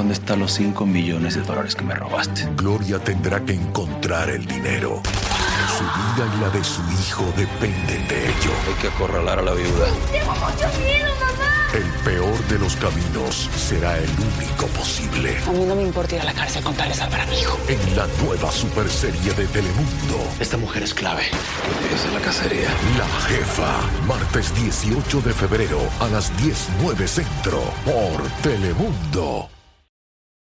¿Dónde están los $5 millones que me robaste? Gloria tendrá que encontrar el dinero. Su vida y la de su hijo dependen de ello. Hay que acorralar a la viuda. Tengo mucho miedo, mamá. El peor de los caminos será el único posible. A mí no me importa ir a la cárcel con tal de salvar a mi hijo. En la nueva superserie de Telemundo. Esta mujer es clave. Que empiece la cacería. La Jefa. Martes 18 de febrero a las 10:09 Centro. Por Telemundo.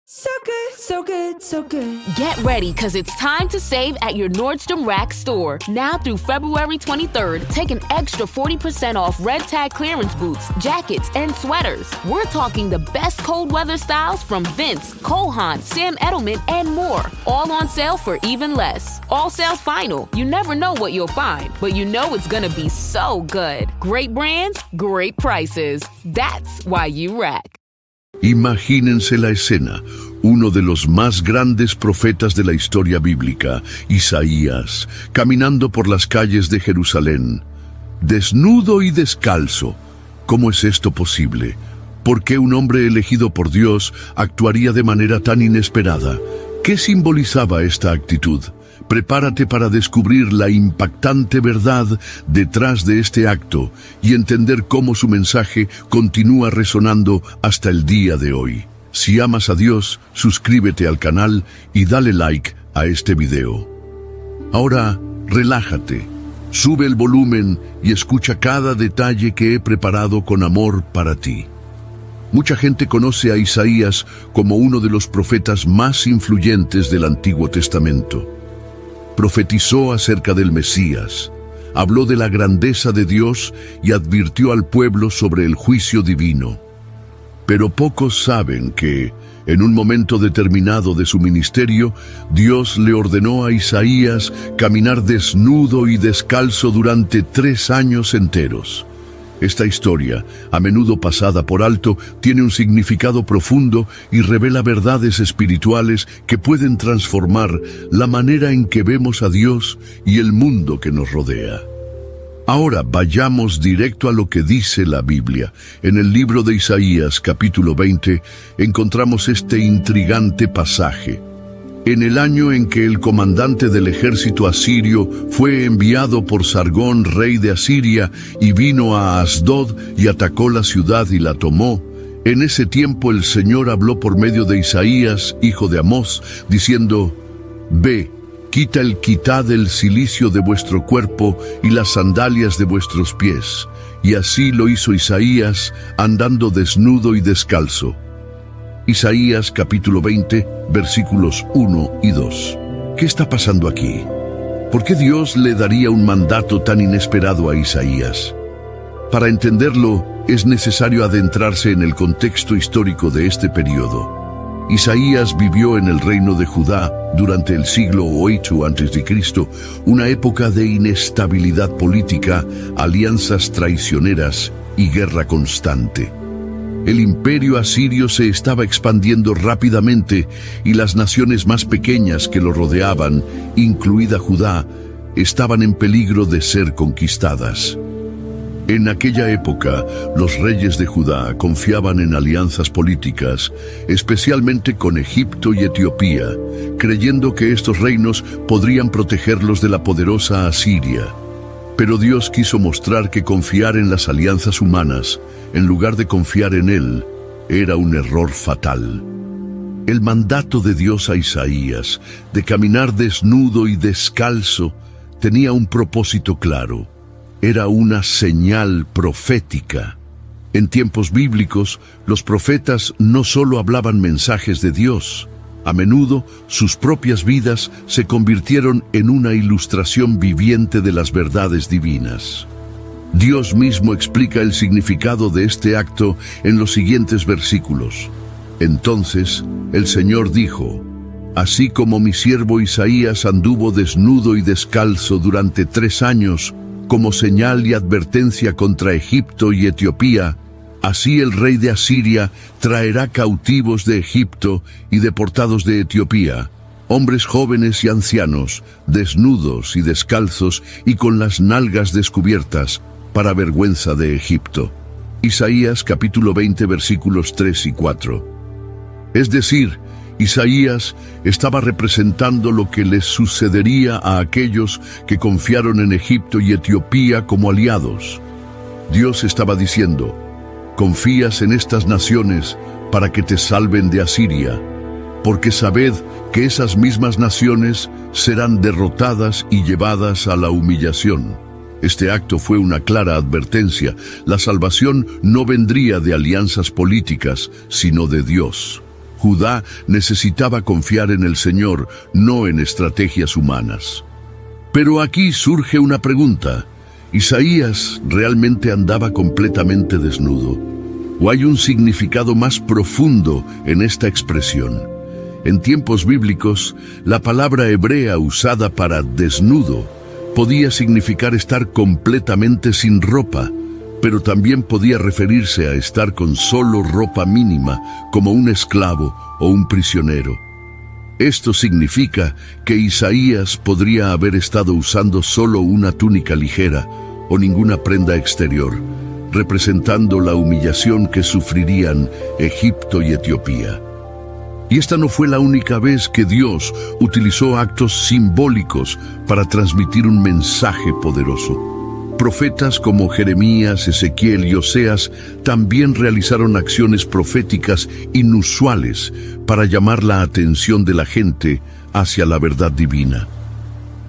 So good, so good, so good. Get ready, because it's time to save at your Nordstrom Rack store. Now through February 23rd, take an extra 40% off red tag clearance boots, jackets, and sweaters. We're talking the best cold weather styles from Vince, Cole Haan, Sam Edelman, and more. All on sale for even less. All sales final. You never know what you'll find, but you know it's gonna be so good. Great brands, great prices. That's why you rack. Imagínense la escena. Uno de los más grandes profetas de la historia bíblica, Isaías, caminando por las calles de Jerusalén, desnudo y descalzo. ¿Cómo es esto posible? ¿Por qué un hombre elegido por Dios actuaría de manera tan inesperada? ¿Qué simbolizaba esta actitud? Prepárate para descubrir la impactante verdad detrás de este acto y entender cómo su mensaje continúa resonando hasta el día de hoy. Si amas a Dios, suscríbete al canal y dale like a este video. Ahora, relájate, sube el volumen y escucha cada detalle que he preparado con amor para ti. Mucha gente conoce a Isaías como uno de los profetas más influyentes del Antiguo Testamento. Profetizó acerca del Mesías, habló de la grandeza de Dios y advirtió al pueblo sobre el juicio divino. Pero pocos saben que, en un momento determinado de su ministerio, Dios le ordenó a Isaías caminar desnudo y descalzo durante 3 años enteros. Esta historia, a menudo pasada por alto, tiene un significado profundo y revela verdades espirituales que pueden transformar la manera en que vemos a Dios y el mundo que nos rodea. Ahora vayamos directo a lo que dice la Biblia. En el libro de Isaías, capítulo 20, encontramos este intrigante pasaje. En el año en que el comandante del ejército asirio fue enviado por Sargón, rey de Asiria, y vino a Asdod y atacó la ciudad y la tomó, en ese tiempo el Señor habló por medio de Isaías, hijo de Amós, diciendo: Ve, quita el quitá del cilicio de vuestro cuerpo y las sandalias de vuestros pies. Y así lo hizo Isaías, andando desnudo y descalzo. Isaías capítulo 20, versículos 1 y 2. ¿Qué está pasando aquí? ¿Por qué Dios le daría un mandato tan inesperado a Isaías? Para entenderlo, es necesario adentrarse en el contexto histórico de este periodo. Isaías vivió en el reino de Judá durante el siglo 8 a.C., una época de inestabilidad política, alianzas traicioneras y guerra constante. El imperio asirio se estaba expandiendo rápidamente y las naciones más pequeñas que lo rodeaban, incluida Judá, estaban en peligro de ser conquistadas. En aquella época, los reyes de Judá confiaban en alianzas políticas, especialmente con Egipto y Etiopía, creyendo que estos reinos podrían protegerlos de la poderosa Asiria. Pero Dios quiso mostrar que confiar en las alianzas humanas, en lugar de confiar en Él, era un error fatal. El mandato de Dios a Isaías, de caminar desnudo y descalzo, tenía un propósito claro. Era una señal profética. En tiempos bíblicos, los profetas no solo hablaban mensajes de Dios. A menudo, sus propias vidas se convirtieron en una ilustración viviente de las verdades divinas. Dios mismo explica el significado de este acto en los siguientes versículos. Entonces, el Señor dijo: Así como mi siervo Isaías anduvo desnudo y descalzo durante 3 años, como señal y advertencia contra Egipto y Etiopía, así el rey de Asiria traerá cautivos de Egipto y deportados de Etiopía, hombres jóvenes y ancianos, desnudos y descalzos y con las nalgas descubiertas, para vergüenza de Egipto. Isaías capítulo 20 versículos 3 y 4. Es decir, Isaías estaba representando lo que les sucedería a aquellos que confiaron en Egipto y Etiopía como aliados. Dios estaba diciendo: confías en estas naciones para que te salven de Asiria, porque sabed que esas mismas naciones serán derrotadas y llevadas a la humillación. Este acto fue una clara advertencia. La salvación no vendría de alianzas políticas, sino de Dios. Judá necesitaba confiar en el Señor, no en estrategias humanas. Pero aquí surge una pregunta. ¿Isaías realmente andaba completamente desnudo? ¿O hay un significado más profundo en esta expresión? En tiempos bíblicos, la palabra hebrea usada para desnudo podía significar estar completamente sin ropa, pero también podía referirse a estar con solo ropa mínima, como un esclavo o un prisionero. Esto significa que Isaías podría haber estado usando solo una túnica ligera o ninguna prenda exterior, representando la humillación que sufrirían Egipto y Etiopía. Y esta no fue la única vez que Dios utilizó actos simbólicos para transmitir un mensaje poderoso. Profetas como Jeremías, Ezequiel y Oseas también realizaron acciones proféticas inusuales para llamar la atención de la gente hacia la verdad divina.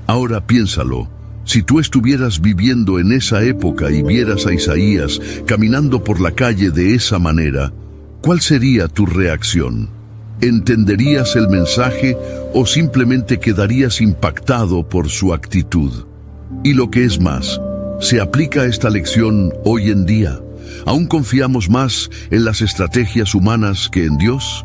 Ahora piénsalo. Si tú estuvieras viviendo en esa época y vieras a Isaías caminando por la calle de esa manera, ¿cuál sería tu reacción? ¿Entenderías el mensaje o simplemente quedarías impactado por su actitud? Y lo que es más, ¿se aplica esta lección hoy en día? ¿Aún confiamos más en las estrategias humanas que en Dios?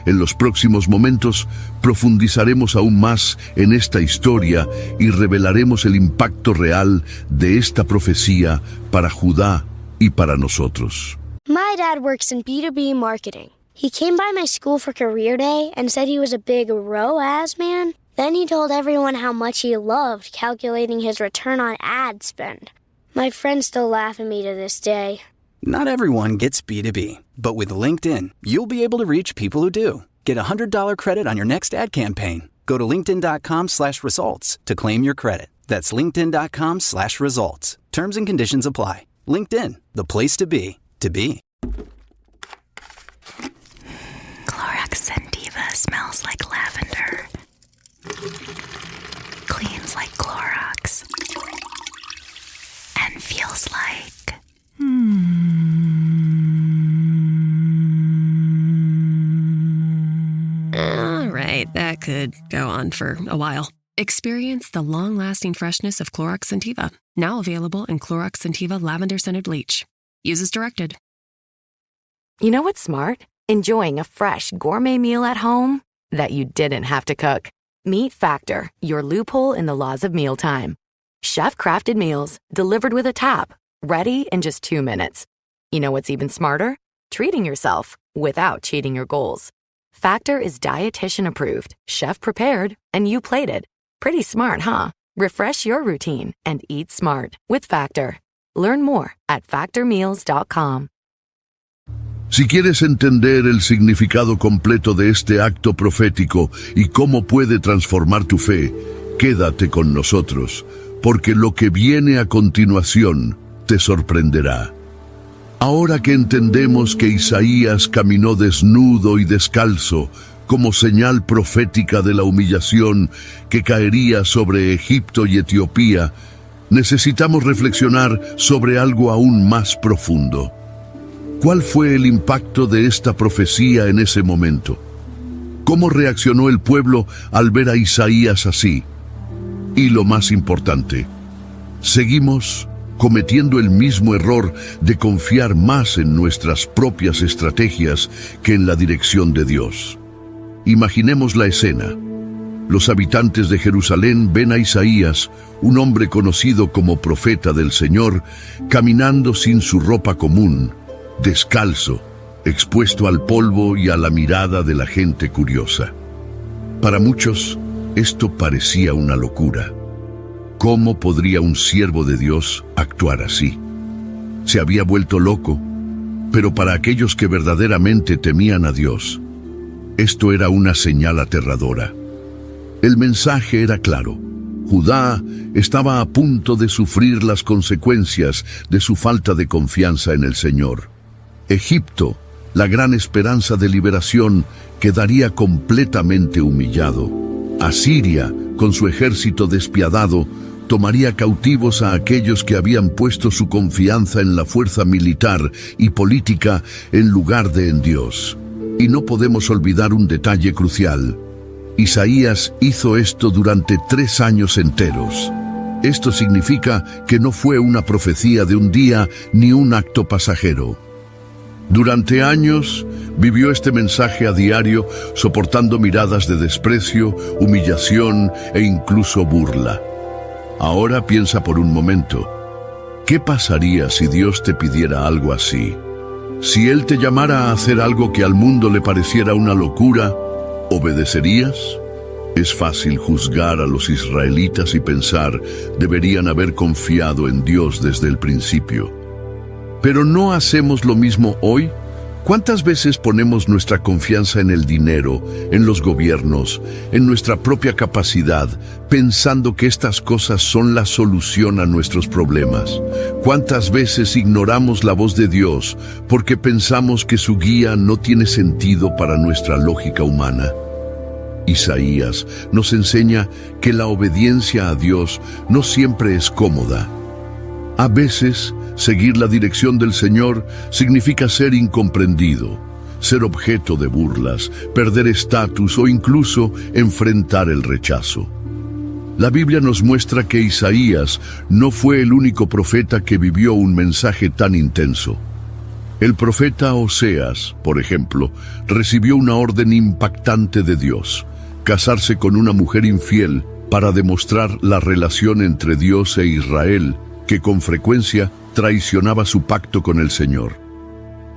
En los próximos momentos profundizaremos aún más en esta historia y revelaremos el impacto real de esta profecía para Judá y para nosotros. My dad works in B2B marketing. He came by my school for career day and said he was a big ROAS man. Then he told everyone how much he loved calculating his return on ad spend. My friends still laugh at me to this day. Not everyone gets B2B, but with LinkedIn, you'll be able to reach people who do. Get a $100 credit on your next ad campaign. Go to linkedin.com/results to claim your credit. That's linkedin.com/results. Terms and conditions apply. LinkedIn, the place to be, to be. Clorox Sentiva smells like lavender. Cleans like Clorox. And feels like... All right, that could go on for a while. Experience the long-lasting freshness of Clorox Sentiva, now available in Clorox Sentiva Lavender Scented Bleach. Use as directed. You know what's smart? Enjoying a fresh gourmet meal at home that you didn't have to cook. Meet Factor, your loophole in the laws of mealtime. Chef-crafted meals delivered with a tap, ready in just 2 minutes. You know what's even smarter? Treating yourself without cheating your goals. Factor is dietitian approved, chef prepared, and you plated. Pretty smart, huh? Refresh your routine and eat smart with Factor. Learn more at factormeals.com. Si quieres entender el significado completo de este acto profético y cómo puede transformar tu fe, quédate con nosotros, porque lo que viene a continuación te sorprenderá. Ahora que entendemos que Isaías caminó desnudo y descalzo como señal profética de la humillación que caería sobre Egipto y Etiopía, necesitamos reflexionar sobre algo aún más profundo. ¿Cuál fue el impacto de esta profecía en ese momento? ¿Cómo reaccionó el pueblo al ver a Isaías así? Y lo más importante, ¿seguimos cometiendo el mismo error de confiar más en nuestras propias estrategias que en la dirección de Dios? Imaginemos la escena. Los habitantes de Jerusalén ven a Isaías, un hombre conocido como profeta del Señor, caminando sin su ropa común, descalzo, expuesto al polvo y a la mirada de la gente curiosa. Para muchos, esto parecía una locura. ¿Cómo podría un siervo de Dios actuar así? Se había vuelto loco, pero para aquellos que verdaderamente temían a Dios, Esto era una señal aterradora. El mensaje era claro. Judá estaba a punto de sufrir las consecuencias de su falta de confianza en el Señor. Egipto, la gran esperanza de liberación, quedaría completamente humillado. Asiria, con su ejército despiadado, tomaría cautivos a aquellos que habían puesto su confianza en la fuerza militar y política en lugar de en Dios. Y no podemos olvidar un detalle crucial. Isaías hizo esto durante 3 años enteros. Esto significa que no fue una profecía de un día ni un acto pasajero. Durante años vivió este mensaje a diario, soportando miradas de desprecio, humillación e incluso burla. Ahora piensa por un momento, ¿qué pasaría si Dios te pidiera algo así? Si Él te llamara a hacer algo que al mundo le pareciera una locura, ¿obedecerías? Es fácil juzgar a los israelitas y pensar, deberían haber confiado en Dios desde el principio. ¿Pero no hacemos lo mismo hoy? ¿Cuántas veces ponemos nuestra confianza en el dinero, en los gobiernos, en nuestra propia capacidad, pensando que estas cosas son la solución a nuestros problemas? ¿Cuántas veces ignoramos la voz de Dios porque pensamos que su guía no tiene sentido para nuestra lógica humana? Isaías nos enseña que la obediencia a Dios no siempre es cómoda. A veces, seguir la dirección del Señor significa ser incomprendido, ser objeto de burlas, perder estatus o incluso enfrentar el rechazo. La Biblia nos muestra que Isaías no fue el único profeta que vivió un mensaje tan intenso. El profeta Oseas, por ejemplo, recibió una orden impactante de Dios: casarse con una mujer infiel para demostrar la relación entre Dios e Israel, que con frecuencia traicionaba su pacto con el Señor.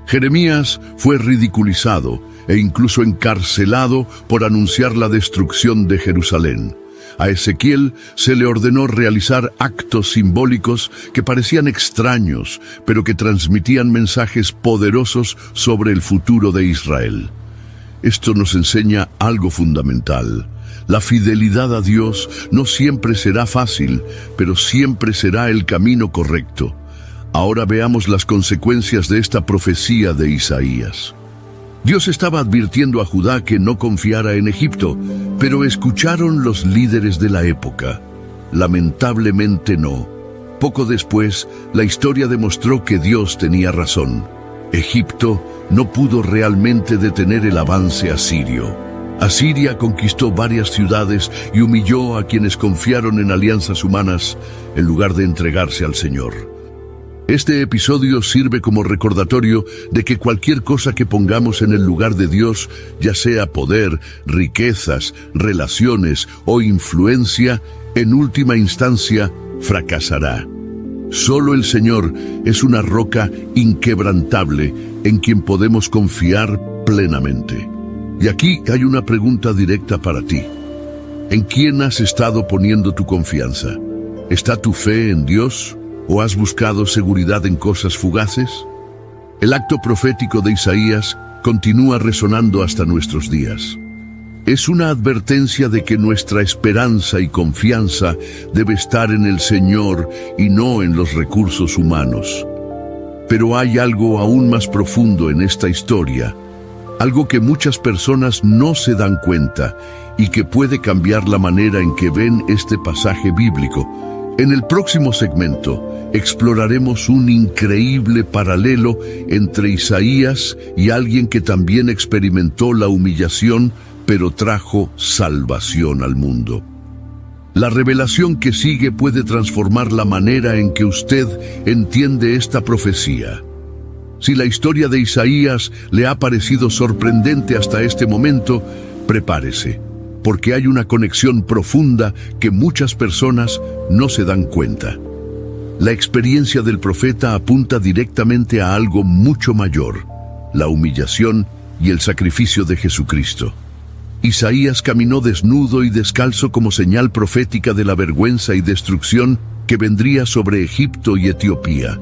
Jeremías fue ridiculizado e incluso encarcelado por anunciar la destrucción de Jerusalén. A Ezequiel se le ordenó realizar actos simbólicos que parecían extraños, pero que transmitían mensajes poderosos sobre el futuro de Israel. Esto nos enseña algo fundamental. La fidelidad a Dios no siempre será fácil, pero siempre será el camino correcto. Ahora veamos las consecuencias de esta profecía de Isaías. Dios estaba advirtiendo a Judá que no confiara en Egipto, pero escucharon los líderes de la época. Lamentablemente no. Poco después, la historia demostró que Dios tenía razón. Egipto no pudo realmente detener el avance asirio. Asiria conquistó varias ciudades y humilló a quienes confiaron en alianzas humanas en lugar de entregarse al Señor. Este episodio sirve como recordatorio de que cualquier cosa que pongamos en el lugar de Dios, ya sea poder, riquezas, relaciones o influencia, en última instancia fracasará. Solo el Señor es una roca inquebrantable en quien podemos confiar plenamente. Y aquí hay una pregunta directa para ti. ¿En quién has estado poniendo tu confianza? ¿Está tu fe en Dios o has buscado seguridad en cosas fugaces? El acto profético de Isaías continúa resonando hasta nuestros días. Es una advertencia de que nuestra esperanza y confianza debe estar en el Señor y no en los recursos humanos. Pero hay algo aún más profundo en esta historia, algo que muchas personas no se dan cuenta y que puede cambiar la manera en que ven este pasaje bíblico. En el próximo segmento exploraremos un increíble paralelo entre Isaías y alguien que también experimentó la humillación, pero trajo salvación al mundo. La revelación que sigue puede transformar la manera en que usted entiende esta profecía. Si la historia de Isaías le ha parecido sorprendente hasta este momento, prepárese, porque hay una conexión profunda que muchas personas no se dan cuenta. La experiencia del profeta apunta directamente a algo mucho mayor: la humillación y el sacrificio de Jesucristo. Isaías caminó desnudo y descalzo como señal profética de la vergüenza y destrucción que vendría sobre Egipto y Etiopía.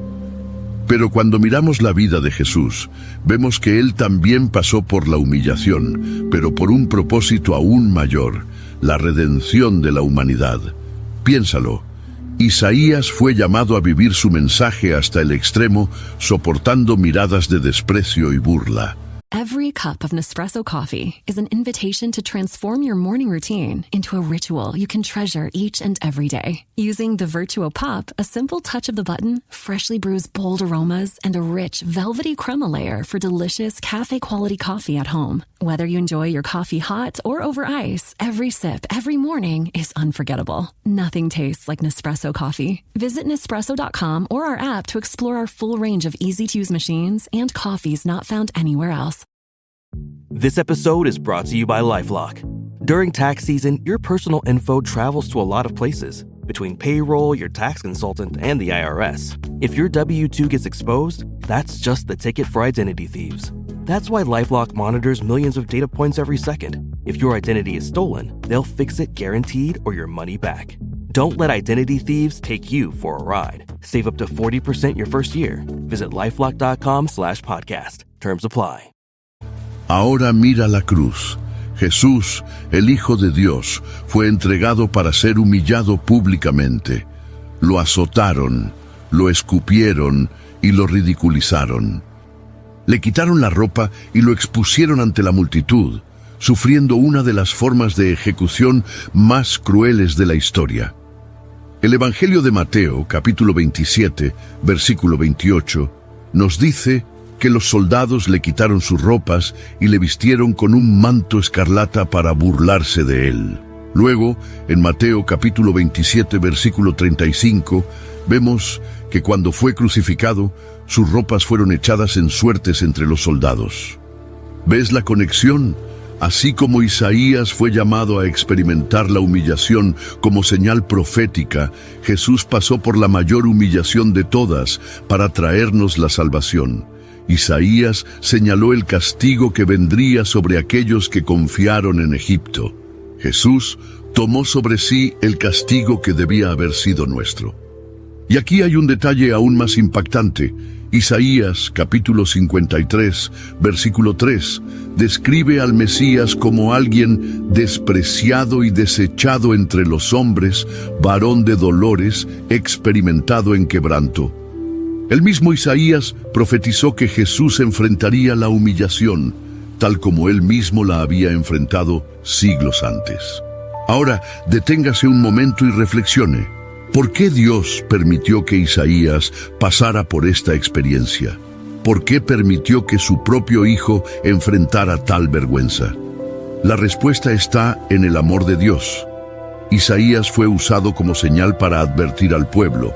Pero cuando miramos la vida de Jesús, vemos que Él también pasó por la humillación, pero por un propósito aún mayor, la redención de la humanidad. Piénsalo. Isaías fue llamado a vivir su mensaje hasta el extremo, soportando miradas de desprecio y burla. Every cup of Nespresso coffee is an invitation to transform your morning routine into a ritual you can treasure each and every day. Using the Vertuo Pup, a simple touch of the button freshly brews bold aromas and a rich, velvety crema layer for delicious cafe-quality coffee at home. Whether you enjoy your coffee hot or over ice, every sip, every morning is unforgettable. Nothing tastes like Nespresso coffee. Visit Nespresso.com or our app to explore our full range of easy-to-use machines and coffees not found anywhere else. This episode is brought to you by LifeLock. During tax season, your personal info travels to a lot of places. Between payroll, your tax consultant, and the IRS. If your W-2 gets exposed, that's just the ticket for identity thieves. That's why LifeLock monitors millions of data points every second. If your identity is stolen, they'll fix it guaranteed or your money back. Don't let identity thieves take you for a ride. Save up to 40% your first year. Visit LifeLock.com/podcast. Terms apply. Ahora mira la cruz. Jesús, el Hijo de Dios, fue entregado para ser humillado públicamente. Lo azotaron, lo escupieron y lo ridiculizaron. Le quitaron la ropa y lo expusieron ante la multitud, sufriendo una de las formas de ejecución más crueles de la historia. El Evangelio de Mateo, capítulo 27, versículo 28, nos dice que los soldados le quitaron sus ropas y le vistieron con un manto escarlata para burlarse de él. Luego, en Mateo capítulo 27, versículo 35, vemos que cuando fue crucificado, sus ropas fueron echadas en suertes entre los soldados. ¿Ves la conexión? Así como Isaías fue llamado a experimentar la humillación como señal profética, Jesús pasó por la mayor humillación de todas para traernos la salvación. Isaías señaló el castigo que vendría sobre aquellos que confiaron en Egipto. Jesús tomó sobre sí el castigo que debía haber sido nuestro. Y aquí hay un detalle aún más impactante. Isaías, capítulo 53, versículo 3, describe al Mesías como alguien despreciado y desechado entre los hombres, varón de dolores, experimentado en quebranto. El mismo Isaías profetizó que Jesús enfrentaría la humillación, tal como él mismo la había enfrentado siglos antes. Ahora, deténgase un momento y reflexione. ¿Por qué Dios permitió que Isaías pasara por esta experiencia? ¿Por qué permitió que su propio hijo enfrentara tal vergüenza? La respuesta está en el amor de Dios. Isaías fue usado como señal para advertir al pueblo,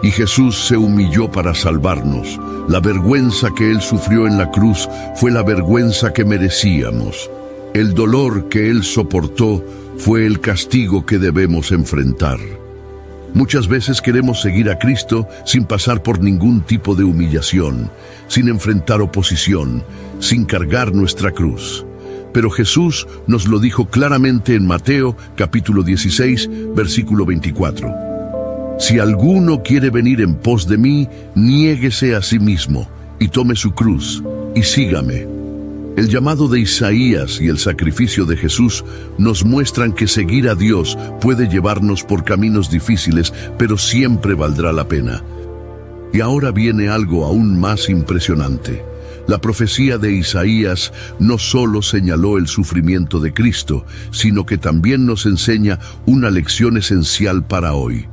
y Jesús se humilló para salvarnos. La vergüenza que él sufrió en la cruz fue la vergüenza que merecíamos. El dolor que él soportó fue el castigo que debemos enfrentar. Muchas veces queremos seguir a Cristo sin pasar por ningún tipo de humillación, sin enfrentar oposición, sin cargar nuestra cruz. Pero Jesús nos lo dijo claramente en Mateo, capítulo 16, versículo 24. Si alguno quiere venir en pos de mí, niéguese a sí mismo y tome su cruz y sígame. El llamado de Isaías y el sacrificio de Jesús nos muestran que seguir a Dios puede llevarnos por caminos difíciles, pero siempre valdrá la pena. Y ahora viene algo aún más impresionante. La profecía de Isaías no solo señaló el sufrimiento de Cristo, sino que también nos enseña una lección esencial para hoy.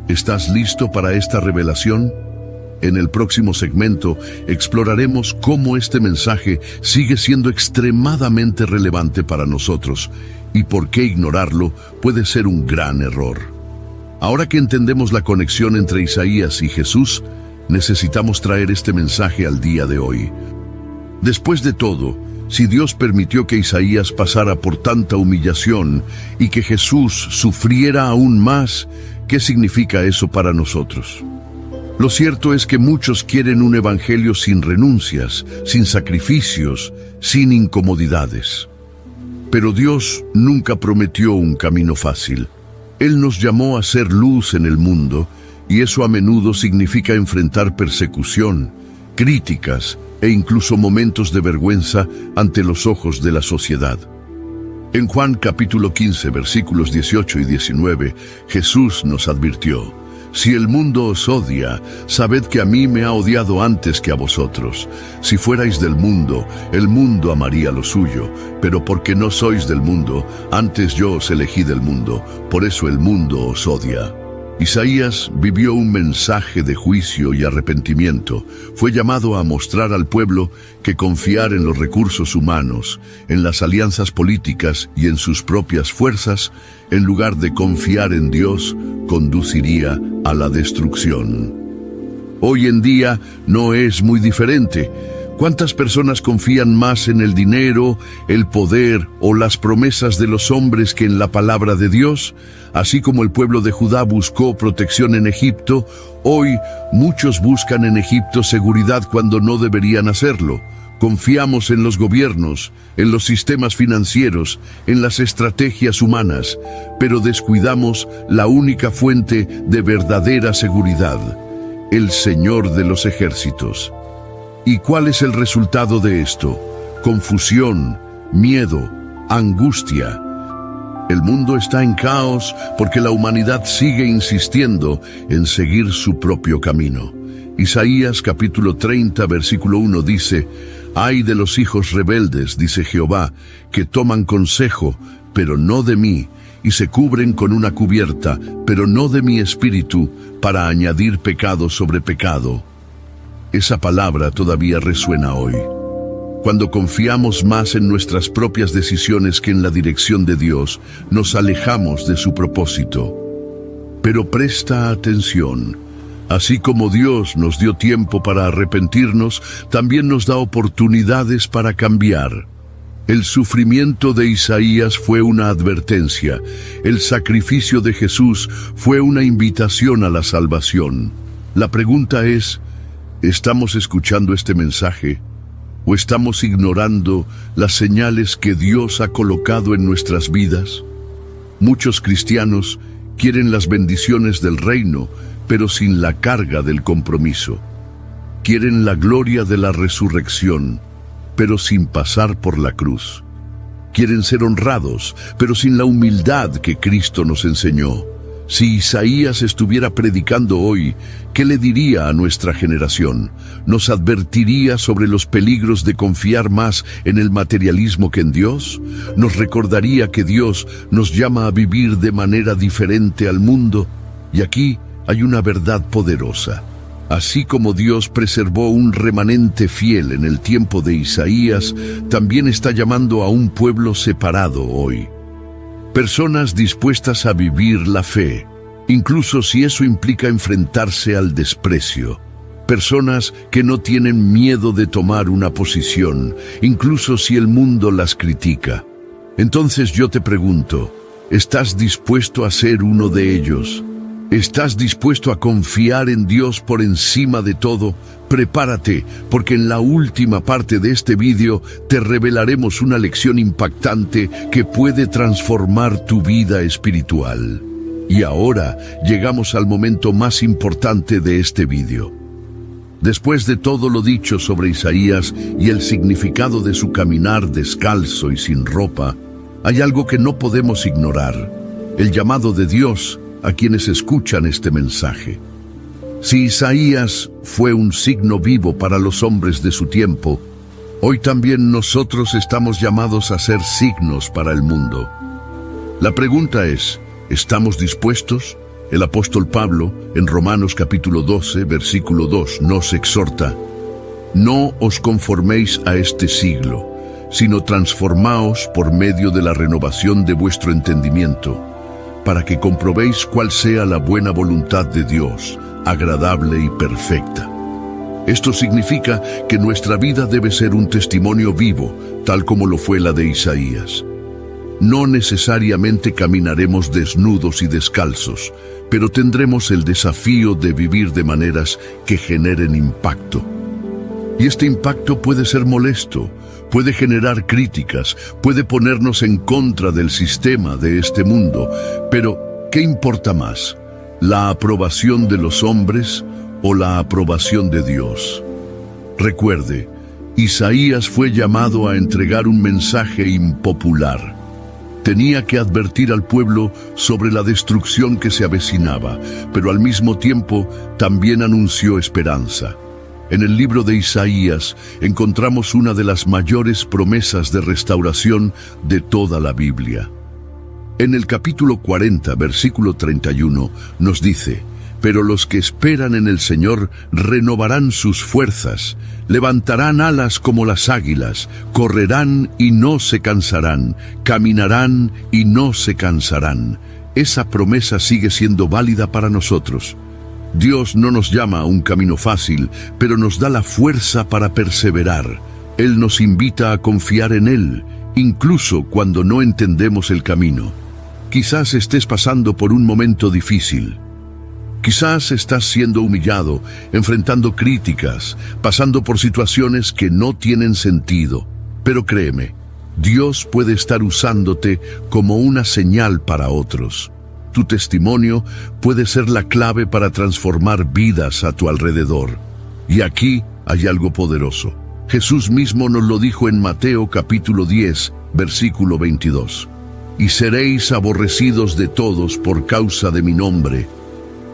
¿Estás listo para esta revelación? En el próximo segmento exploraremos cómo este mensaje sigue siendo extremadamente relevante para nosotros y por qué ignorarlo puede ser un gran error. Ahora que entendemos la conexión entre Isaías y Jesús, necesitamos traer este mensaje al día de hoy. Después de todo, si Dios permitió que Isaías pasara por tanta humillación y que Jesús sufriera aún más, ¿qué significa eso para nosotros? Lo cierto es que muchos quieren un evangelio sin renuncias, sin sacrificios, sin incomodidades. Pero Dios nunca prometió un camino fácil. Él nos llamó a ser luz en el mundo, y eso a menudo significa enfrentar persecución, críticas e incluso momentos de vergüenza ante los ojos de la sociedad. En Juan capítulo 15, versículos 18 y 19, Jesús nos advirtió: si el mundo os odia, sabed que a mí me ha odiado antes que a vosotros. Si fuerais del mundo, el mundo amaría lo suyo, pero porque no sois del mundo, antes yo os elegí del mundo, por eso el mundo os odia. Isaías vivió un mensaje de juicio y arrepentimiento. Fue llamado a mostrar al pueblo que confiar en los recursos humanos, en las alianzas políticas y en sus propias fuerzas, en lugar de confiar en Dios, conduciría a la destrucción. Hoy en día no es muy diferente. ¿Cuántas personas confían más en el dinero, el poder o las promesas de los hombres que en la palabra de Dios? Así como el pueblo de Judá buscó protección en Egipto, hoy muchos buscan en Egipto seguridad cuando no deberían hacerlo. Confiamos en los gobiernos, en los sistemas financieros, en las estrategias humanas, pero descuidamos la única fuente de verdadera seguridad: el Señor de los ejércitos. ¿Y cuál es el resultado de esto? Confusión, miedo, angustia. El mundo está en caos porque la humanidad sigue insistiendo en seguir su propio camino. Isaías capítulo 30, versículo 1 dice: «Ay de los hijos rebeldes, dice Jehová, que toman consejo, pero no de mí, y se cubren con una cubierta, pero no de mi espíritu, para añadir pecado sobre pecado». Esa palabra todavía resuena hoy. Cuando confiamos más en nuestras propias decisiones que en la dirección de Dios, nos alejamos de su propósito. Pero presta atención. Así como Dios nos dio tiempo para arrepentirnos, también nos da oportunidades para cambiar. El sufrimiento de Isaías fue una advertencia. El sacrificio de Jesús fue una invitación a la salvación. La pregunta es: ¿estamos escuchando este mensaje o estamos ignorando las señales que Dios ha colocado en nuestras vidas? Muchos cristianos quieren las bendiciones del reino, pero sin la carga del compromiso. Quieren la gloria de la resurrección, pero sin pasar por la cruz. Quieren ser honrados, pero sin la humildad que Cristo nos enseñó. Si Isaías estuviera predicando hoy, ¿qué le diría a nuestra generación? ¿Nos advertiría sobre los peligros de confiar más en el materialismo que en Dios? ¿Nos recordaría que Dios nos llama a vivir de manera diferente al mundo? Y aquí hay una verdad poderosa. Así como Dios preservó un remanente fiel en el tiempo de Isaías, también está llamando a un pueblo separado hoy. Personas dispuestas a vivir la fe, incluso si eso implica enfrentarse al desprecio. Personas que no tienen miedo de tomar una posición, incluso si el mundo las critica. Entonces yo te pregunto, ¿estás dispuesto a ser uno de ellos? ¿Estás dispuesto a confiar en Dios por encima de todo? Prepárate, porque en la última parte de este vídeo te revelaremos una lección impactante que puede transformar tu vida espiritual. Y ahora llegamos al momento más importante de este vídeo. Después de todo lo dicho sobre Isaías y el significado de su caminar descalzo y sin ropa, hay algo que no podemos ignorar: el llamado de Dios a quienes escuchan este mensaje. Si Isaías fue un signo vivo para los hombres de su tiempo, hoy también nosotros estamos llamados a ser signos para el mundo. La pregunta es, ¿estamos dispuestos? El apóstol Pablo, en Romanos capítulo 12, versículo 2, nos exhorta: «No os conforméis a este siglo, sino transformaos por medio de la renovación de vuestro entendimiento, para que comprobéis cuál sea la buena voluntad de Dios, agradable y perfecta». Esto significa que nuestra vida debe ser un testimonio vivo, tal como lo fue la de Isaías. No necesariamente caminaremos desnudos y descalzos, pero tendremos el desafío de vivir de maneras que generen impacto. Y este impacto puede ser molesto, puede generar críticas, puede ponernos en contra del sistema de este mundo, pero ¿qué importa más? ¿La aprobación de los hombres o la aprobación de Dios? Recuerde, Isaías fue llamado a entregar un mensaje impopular. Tenía que advertir al pueblo sobre la destrucción que se avecinaba, pero al mismo tiempo también anunció esperanza. En el libro de Isaías encontramos una de las mayores promesas de restauración de toda la Biblia. En el capítulo 40, versículo 31, nos dice: «Pero los que esperan en el Señor renovarán sus fuerzas, levantarán alas como las águilas, correrán y no se cansarán, caminarán y no se cansarán». Esa promesa sigue siendo válida para nosotros. Dios no nos llama a un camino fácil, pero nos da la fuerza para perseverar. Él nos invita a confiar en Él, incluso cuando no entendemos el camino. Quizás estés pasando por un momento difícil. Quizás estás siendo humillado, enfrentando críticas, pasando por situaciones que no tienen sentido. Pero créeme, Dios puede estar usándote como una señal para otros. Tu testimonio puede ser la clave para transformar vidas a tu alrededor. Y aquí hay algo poderoso. Jesús mismo nos lo dijo en Mateo capítulo 10, versículo 22. «Y seréis aborrecidos de todos por causa de mi nombre,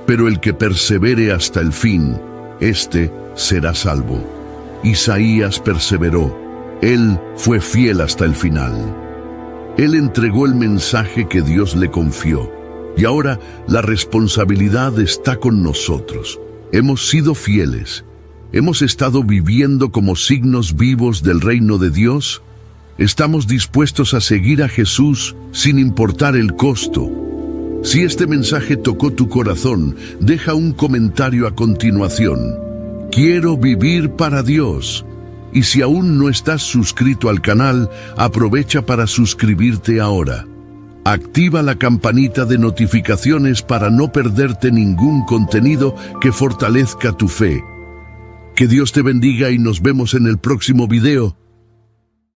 pero el que persevere hasta el fin, éste será salvo». Isaías perseveró. Él fue fiel hasta el final. Él entregó el mensaje que Dios le confió. Y ahora la responsabilidad está con nosotros. Hemos sido fieles. ¿Hemos estado viviendo como signos vivos del reino de Dios? ¿Estamos dispuestos a seguir a Jesús sin importar el costo? Si este mensaje tocó tu corazón, deja un comentario a continuación. Quiero vivir para Dios. Y si aún no estás suscrito al canal, aprovecha para suscribirte ahora. Activa la campanita de notificaciones para no perderte ningún contenido que fortalezca tu fe. Que Dios te bendiga y nos vemos en el próximo video.